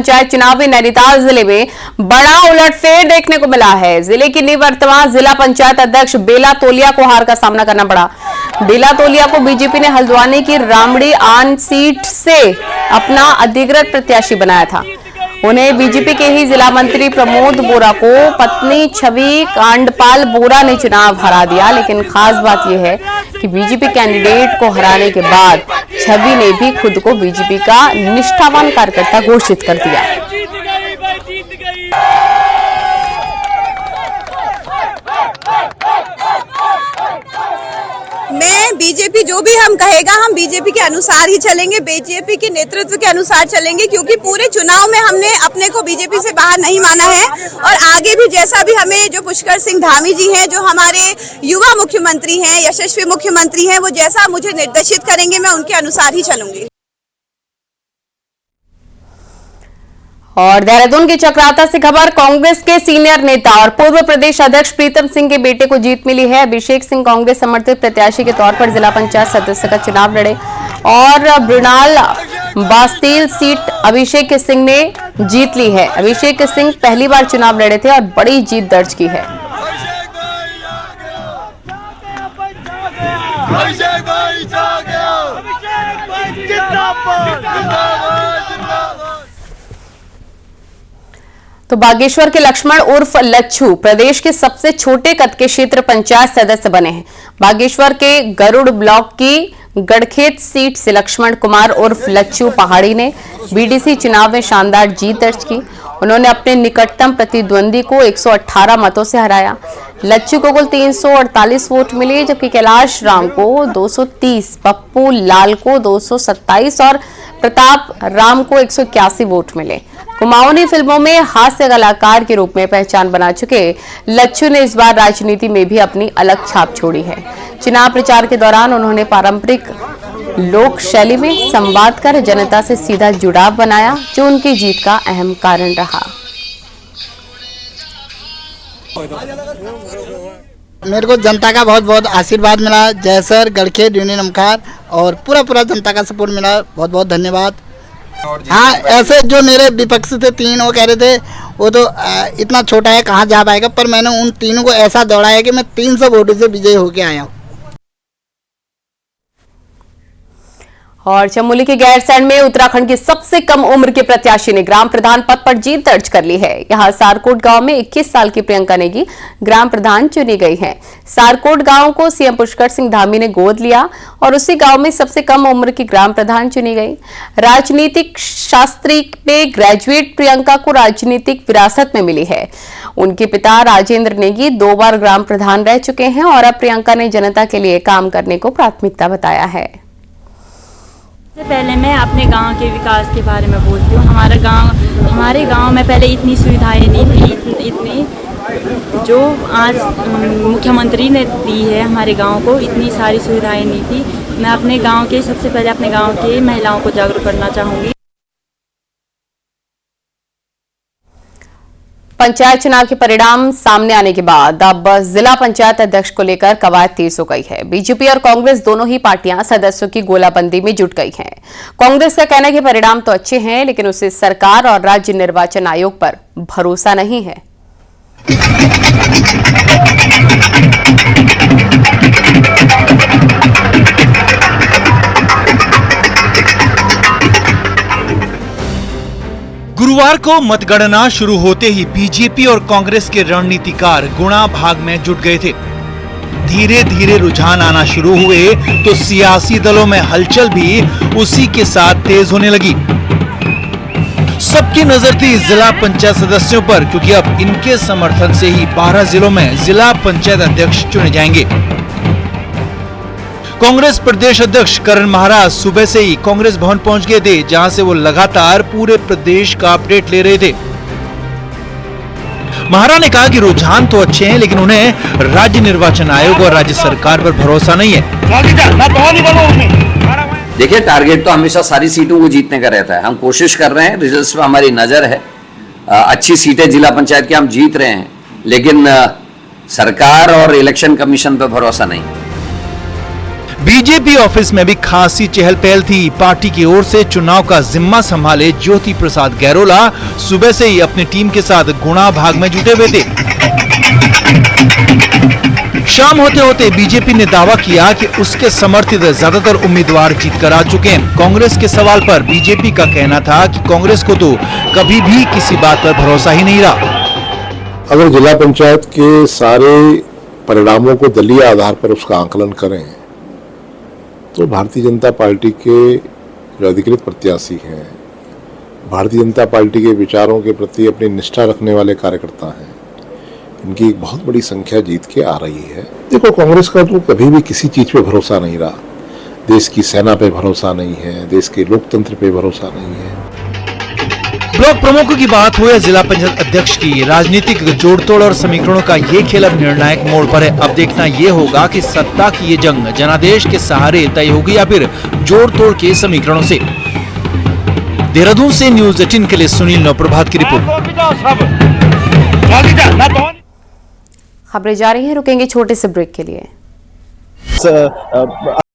पंचायत चुनाव में नैनीताल जिले में बड़ा उलटफेर देखने को मिला है। जिले की निवर्तमान जिला पंचायत अध्यक्ष बेला तोलिया को हार का सामना करना पड़ा। बेला तोलिया को बीजेपी ने हल्द्वानी की रामड़ी आन सीट से अपना अधिकृत प्रत्याशी बनाया था। उन्हें बीजेपी के ही जिला मंत्री प्रमोद बोरा को पत्नी छवि कांडपाल बोरा ने चुनाव हरा दिया। लेकिन खास बात यह है कि बीजेपी कैंडिडेट को हराने के बाद छवि ने भी खुद को बीजेपी का निष्ठावान कार्यकर्ता घोषित कर दिया। मैं बीजेपी जो भी हम कहेगा हम बीजेपी के अनुसार ही चलेंगे, बीजेपी के नेतृत्व के अनुसार चलेंगे, क्योंकि पूरे चुनाव में हमने अपने को बीजेपी से बाहर नहीं माना है। और आगे भी जैसा भी हमें जो पुष्कर सिंह धामी जी हैं, जो हमारे युवा मुख्यमंत्री हैं, यशस्वी मुख्यमंत्री हैं, वो जैसा मुझे निर्देशित करेंगे मैं उनके अनुसार ही चलूंगी। और देहरादून की चक्राता से खबर, कांग्रेस के सीनियर नेता और पूर्व प्रदेश अध्यक्ष प्रीतम सिंह के बेटे को जीत मिली है। अभिषेक सिंह कांग्रेस समर्थित प्रत्याशी के तौर पर जिला पंचायत सदस्य का चुनाव लड़े और मृणाल बास्तील सीट अभिषेक सिंह ने जीत ली है। अभिषेक सिंह पहली बार चुनाव लड़े थे और बड़ी जीत दर्ज की है। तो बागेश्वर के लक्ष्मण उर्फ लच्छू प्रदेश के सबसे छोटे कद के क्षेत्र पंचायत सदस्य बने हैं। बागेश्वर के गरुड़ ब्लॉक की गढ़खेत सीट से लक्ष्मण कुमार उर्फ लच्छू पहाड़ी ने बीडीसी चुनाव में शानदार जीत दर्ज की। उन्होंने अपने निकटतम प्रतिद्वंदी को 118 मतों से हराया। लच्छू को कुल 348 वोट मिले, जबकि कैलाश राम को 230, पप्पू लाल को 227 और प्रताप राम को 181 वोट मिले। कुमाऊनी फिल्मों में हास्य कलाकार के रूप में पहचान बना चुके लच्छू ने इस बार राजनीति में भी अपनी अलग छाप छोड़ी है। चुनाव प्रचार के दौरान उन्होंने पारंपरिक लोक शैली में संवाद कर जनता से सीधा जुड़ाव बनाया, जो उनकी जीत का अहम कारण रहा। मेरे को जनता का बहुत बहुत आशीर्वाद मिला। जयसर, गढ़खेत, यूनियन अमखार और पूरा जनता का सपोर्ट मिला। बहुत बहुत धन्यवाद। हाँ, ऐसे जो मेरे विपक्ष थे तीन, वो कह रहे थे वो तो इतना छोटा है कहाँ जा पाएगा, पर मैंने उन तीनों को ऐसा दौड़ाया कि मैं 300 वोटों से विजयी होके आया हूँ। और चमोली के गैरसैंण में उत्तराखंड की सबसे कम उम्र के प्रत्याशी ने ग्राम प्रधान पद पर जीत दर्ज कर ली है। यहां सारकोट गांव में 21 साल की प्रियंका नेगी ग्राम प्रधान चुनी गई हैं। सारकोट गांव को सीएम पुष्कर सिंह धामी ने गोद लिया और उसी गांव में सबसे कम उम्र की ग्राम प्रधान चुनी गई। राजनीतिक शास्त्री में ग्रेजुएट प्रियंका को राजनीतिक विरासत में मिली है। उनके पिता राजेंद्र नेगी 2 बार ग्राम प्रधान रह चुके हैं और अब प्रियंका ने जनता के लिए काम करने को प्राथमिकता बताया है। सबसे पहले मैं अपने गांव के विकास के बारे में बोलती हूँ। हमारे गांव में पहले इतनी सुविधाएं नहीं थी, इतनी जो आज मुख्यमंत्री ने दी है हमारे गांव को, इतनी सारी सुविधाएं नहीं थी। मैं अपने गांव के सबसे पहले अपने गांव के महिलाओं को जागरूक करना चाहूँगी। पंचायत चुनाव के परिणाम सामने आने के बाद अब जिला पंचायत अध्यक्ष को लेकर कवायद तेज हो गई है। बीजेपी और कांग्रेस दोनों ही पार्टियां सदस्यों की गोलाबंदी में जुट गई हैं। कांग्रेस का कहना है कि परिणाम तो अच्छे हैं, लेकिन उसे सरकार और राज्य निर्वाचन आयोग पर भरोसा नहीं है। गुरुवार को मतगणना शुरू होते ही बीजेपी और कांग्रेस के रणनीतिकार गुणा भाग में जुट गए थे। धीरे धीरे रुझान आना शुरू हुए तो सियासी दलों में हलचल भी उसी के साथ तेज होने लगी। सबकी नजर थी जिला पंचायत सदस्यों पर, क्योंकि अब इनके समर्थन से ही 12 जिलों में जिला पंचायत अध्यक्ष चुने जाएंगे। कांग्रेस प्रदेश अध्यक्ष करण महाराज सुबह से ही कांग्रेस भवन पहुंच गए थे, जहां से वो लगातार पूरे प्रदेश का अपडेट ले रहे थे। महाराज ने कहा कि रुझान तो अच्छे हैं, लेकिन उन्हें राज्य निर्वाचन आयोग और राज्य सरकार पर भरोसा नहीं है। देखिए, टारगेट तो हमेशा सारी सीटों को जीतने का रहता है। हम कोशिश कर रहे हैं, रिजल्ट्स पे हमारी नजर है। अच्छी सीटें जिला पंचायत की हम जीत रहे हैं, लेकिन सरकार और इलेक्शन कमीशन पर भरोसा नहीं। बीजेपी ऑफिस में भी खासी चहल पहल थी। पार्टी की ओर से चुनाव का जिम्मा संभाले ज्योति प्रसाद गैरोला सुबह से ही अपनी टीम के साथ गुणा भाग में जुटे हुए थे। शाम होते होते बीजेपी ने दावा किया कि उसके समर्थित ज्यादातर उम्मीदवार जीत कर आ चुके हैं। कांग्रेस के सवाल पर बीजेपी का कहना था कि कांग्रेस को तो कभी भी किसी बात पर भरोसा ही नहीं रहा। अगर जिला पंचायत के सारे परिणामों को दलीय आधार पर उसका आकलन करें तो भारतीय जनता पार्टी के जो अधिकृत प्रत्याशी हैं, भारतीय जनता पार्टी के विचारों के प्रति अपनी निष्ठा रखने वाले कार्यकर्ता हैं, इनकी एक बहुत बड़ी संख्या जीत के आ रही है। देखो, कांग्रेस का तो कभी भी किसी चीज पे भरोसा नहीं रहा। देश की सेना पे भरोसा नहीं है, देश के लोकतंत्र पे भरोसा नहीं है। ब्लॉक प्रमुखों की बात हो या जिला पंचायत अध्यक्ष की, राजनीतिक जोड़तोड़ और समीकरणों का ये खेल अब निर्णायक मोड़ पर है। अब देखना ये होगा कि सत्ता की ये जंग जनादेश के सहारे तय होगी या फिर जोड़-तोड़ के समीकरणों से। देहरादून से न्यूज 18 के लिए सुनील नवप्रभात की रिपोर्ट। खबरें जा रही हैं, रुकेंगे छोटे से ब्रेक के लिए।